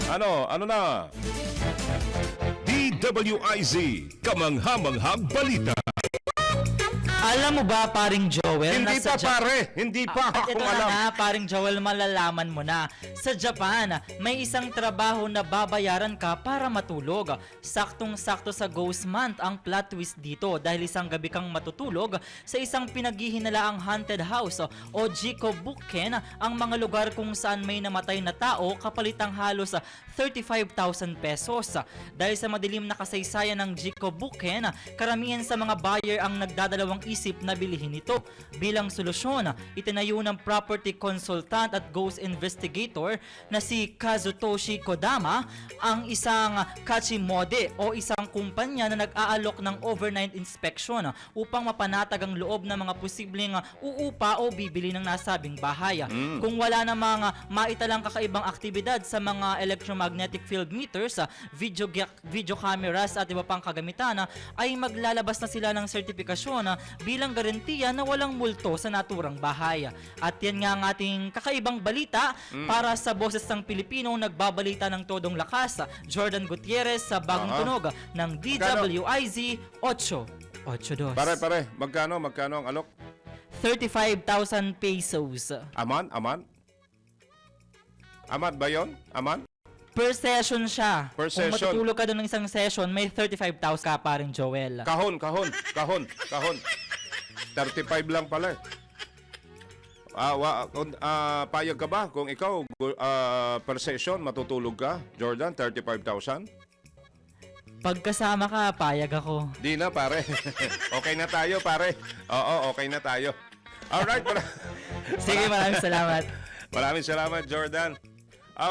Ano na? DWIZ, kamangha-manghang balita. Alam mo ba, paring Joel, Hindi pa pare, hindi pa At ako ito na alam. nga, paring Joel, malalaman mo na. Sa Japan, may isang trabaho na babayaran ka para matulog. Saktong-sakto sa Ghost Month ang plot twist dito dahil isang gabi kang matutulog sa isang pinaghihinalaang haunted house o Jikobuken, ang mga lugar kung saan may namatay na tao kapalitang halos 35,000 pesos. Dahil sa madilim na kasaysayan ng Jikobuken, karamihan sa mga buyer ang nagdadalawang isip na bilihin ito. Bilang solusyon, itinayo ng property consultant at ghost investigator na si Kazutoshi Kodama ang isang kachimode o isang kumpanya na nag-aalok ng overnight inspection upang mapanatag ang loob ng mga posibleng uupa o bibili ng nasabing bahay. Kung wala namang maitalang kakaibang aktibidad sa mga electromagnetic field meters, video cameras at iba pang kagamitan, ay maglalabas na sila ng sertipikasyon bilang garantiya na walang multo sa naturang bahay. At yan nga ang ating kakaibang balita para sa boses ng Pilipino nagbabalita ng todong lakas, Jordan Gutierrez sa bagong tunog ng DWIZ 882. Pare, magkano ang alok? 35,000 pesos. Aman? Aman ba yun? Aman? Per session siya. Per Kung session. matutulog ka doon ng isang session, may 35,000 ka pa rin, Joel. Kahon. 35 lang pala. Payag ka ba kung ikaw per session matutulog ka, Jordan, 35,000? Pagkasama ka, payag ako. Di na pare. Okay na tayo pare. Oo, okay na tayo. Alright, Sige, maraming salamat. maraming salamat Jordan.